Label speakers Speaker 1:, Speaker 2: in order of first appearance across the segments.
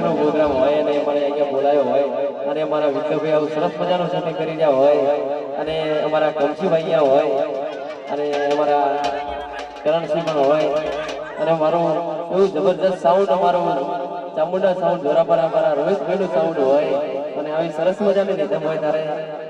Speaker 1: બર્થડેનો programme હોય અને મને અહીંયા બોલાયો હોય અને અમારા વિક્રમભાઈ આવું સરસ મજાનું શૂટિંગ કરી રહ્યા હોય અને અમારા કમસીભાઈ અહીંયા હોય અને અમારા કરણસિંહ પણ હોય અને મારું એવું જબરદસ્ત સાઉન્ડ અમારું ચામુંડા સાઉન્ડ જોરાપરા અમારા રોહિતભાઈનું સાઉન્ડ હોય અને આવી સરસ મજાની નિધમ હોય ત્યારે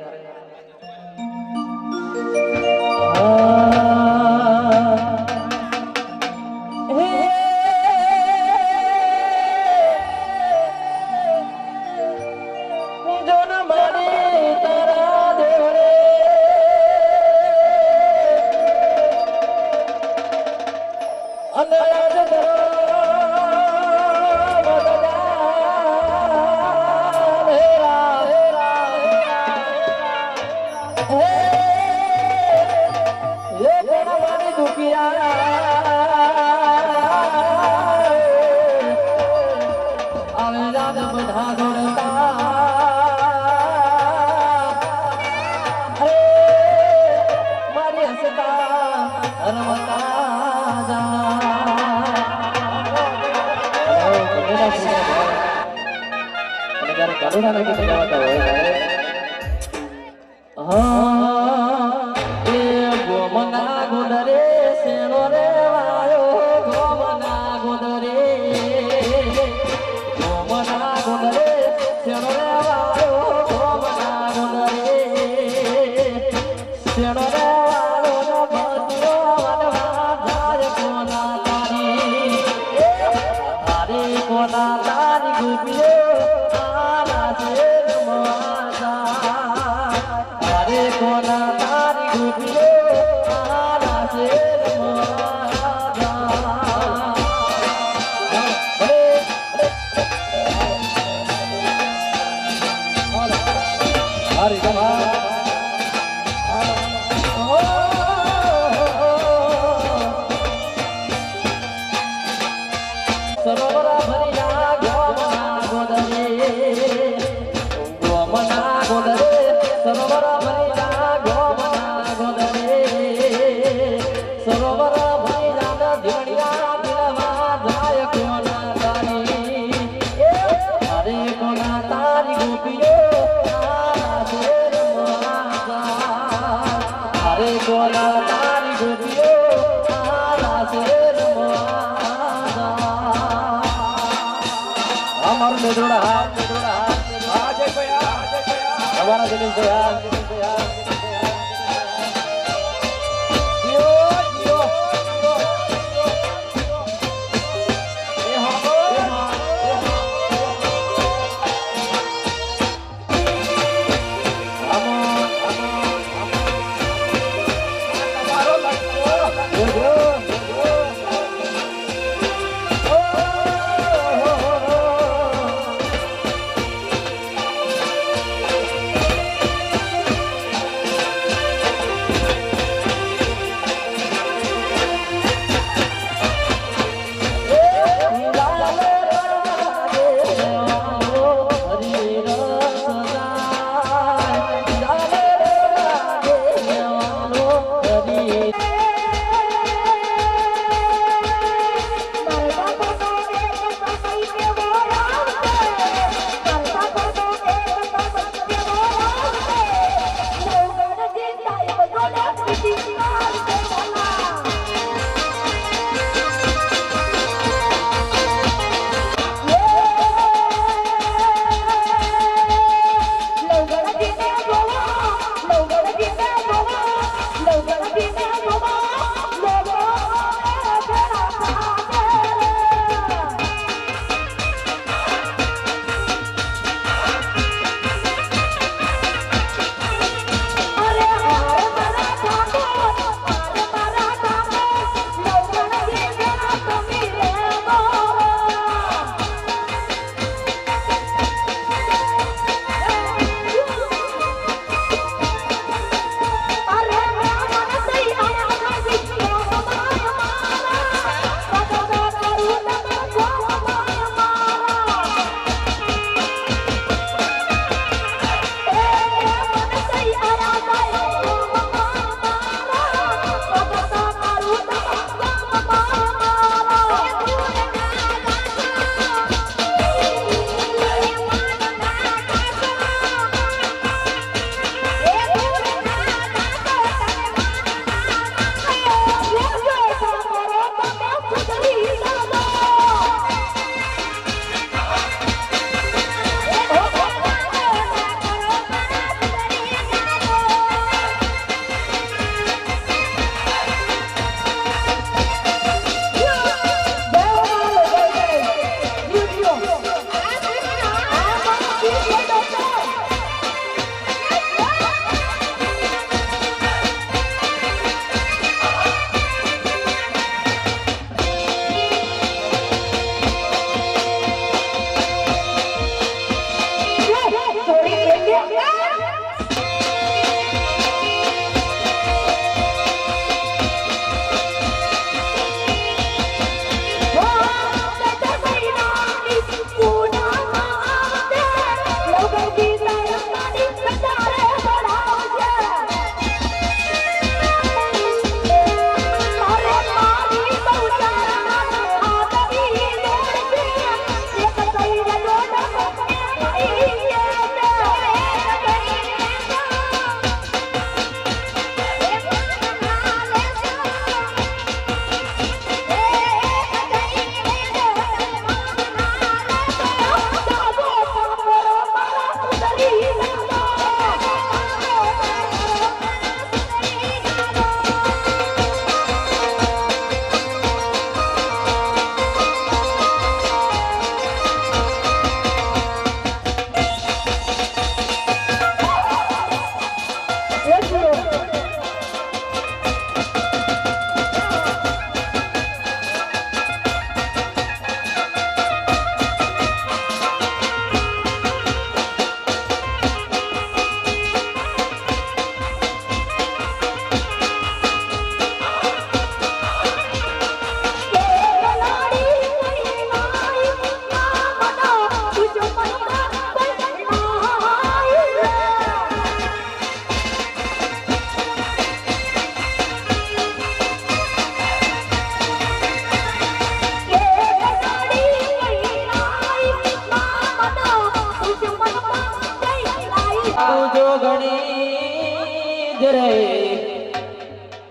Speaker 1: તું જો ઘણી જ રે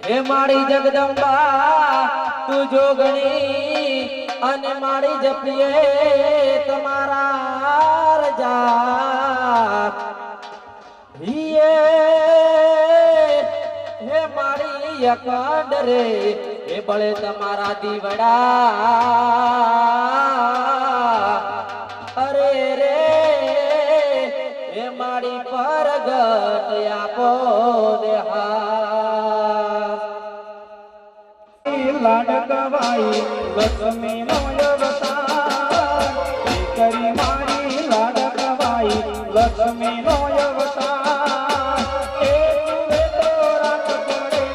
Speaker 1: હે મારી જગદંબા તું જો ઘણી અને મારી જપીએ તમારા રજા હે મારી અકડ રે હે બળે તમારા દીવડા અરે રે હે મારી પરગટ આપો
Speaker 2: લાડકવાઈ લક્ષ્મી નો અવતાર કરી મારી લાડકવાઈ લક્ષ્મી નો અવતાર એ તુવે તો રાત પડે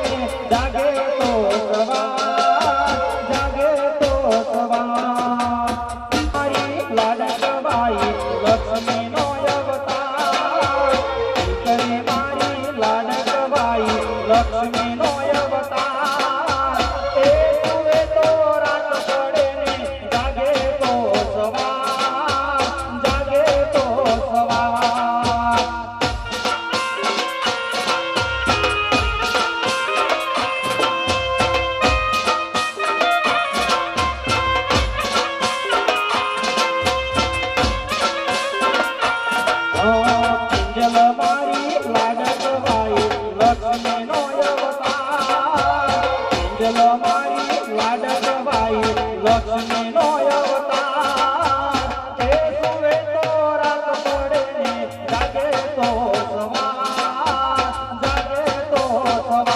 Speaker 2: જાગે તો સવાર જાગે તો સવાર મારી લાડકવાઈ લક્ષ્મી નો અવતાર કરી મારી લાડકવાઈ લક્ષ્મી નો અવતાર લક્ષ્મી નો અવતાર એ સુવે તો રાત પડે ને જાગે તો સવાર જાગે તો સવાર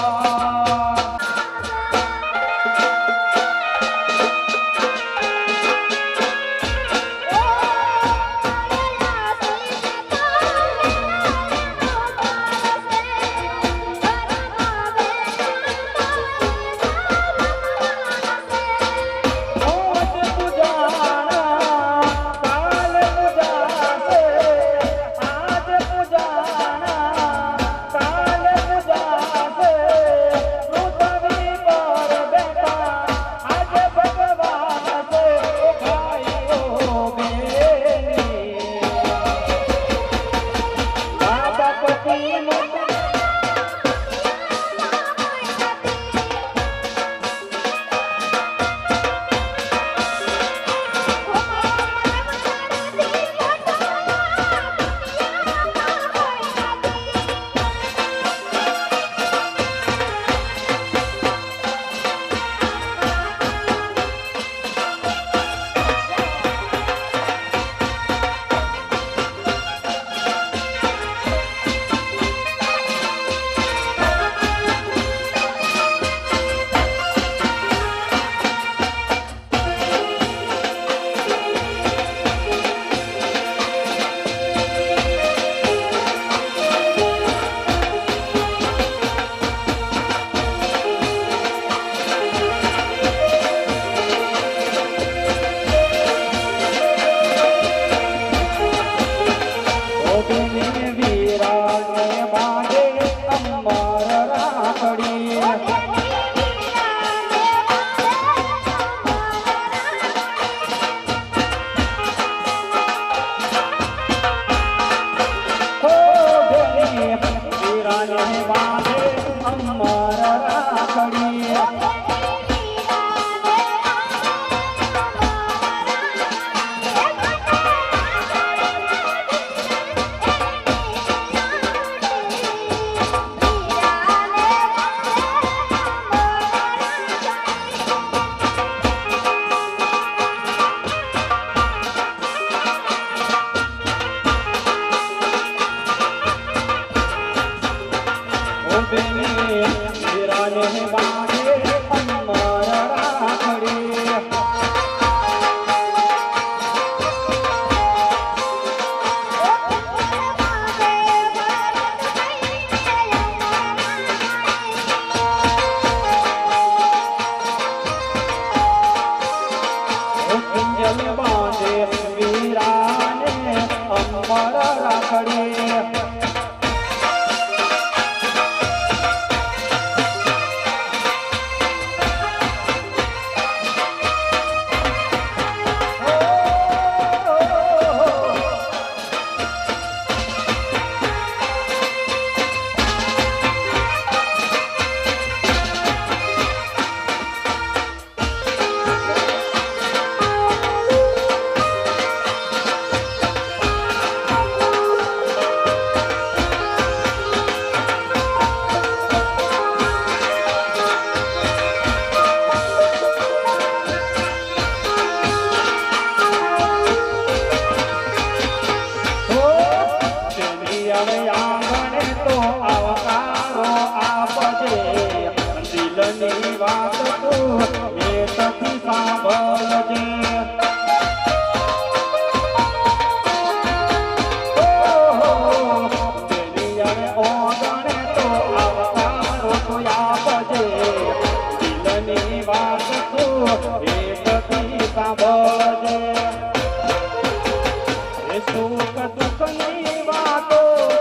Speaker 2: સુખ દુઃખની વાતો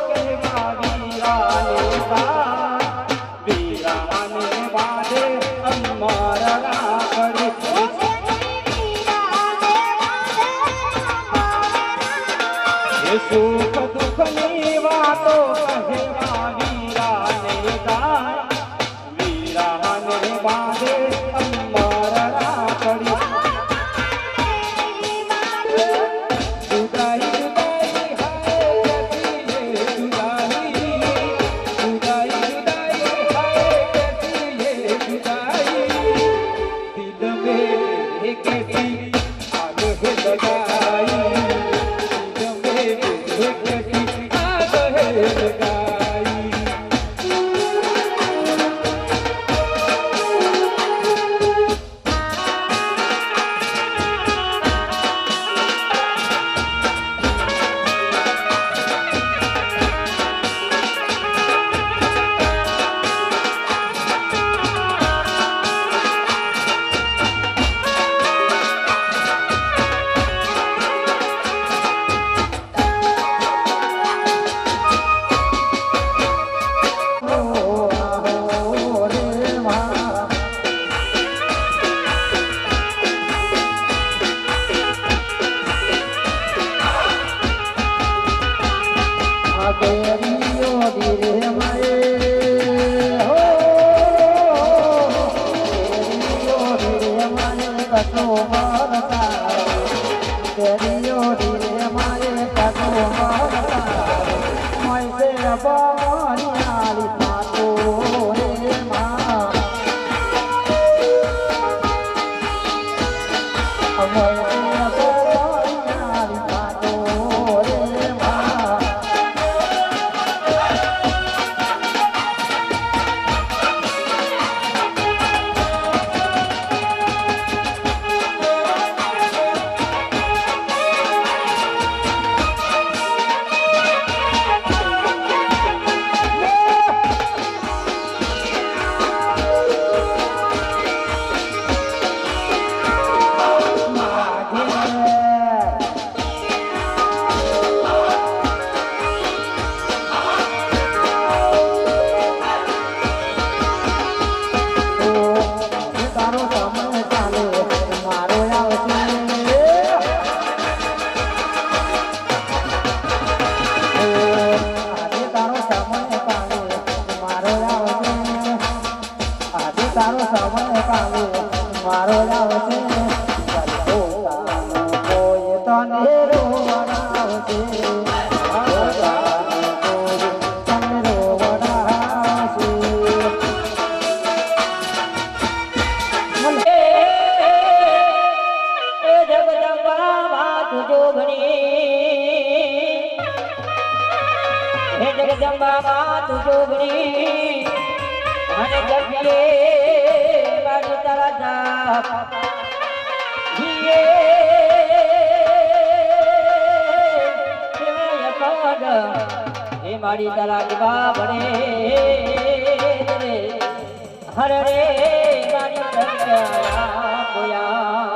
Speaker 2: કહેવા વીરાને તાર વીરાને બાંધે અમર રાખડી સુખ દુઃખની વાતો કહેવા વીરાને તાર વીરાને બાંધે અમર રાખડી જુદાઈ જુદાઈ હાય કતીએ જુદાઈ જુદાઈ જુદાઈ હાય કતીએ જુદાઈ દિલ में कैसी आग है लगाई दिल में कैसी आग है लगाई તારો સમય પામે મારો આવશે કોઈ તને રોવડાવશે તને રોવડાવશે
Speaker 3: જગદંબા તુજો ભણી હે જગદંબા તુજો ભણી અને જગલે મારી તારા જાપ જીએ કેવય પદ હે મારી તારા દીવા ભણે હરે રે મારી તરફ કોયા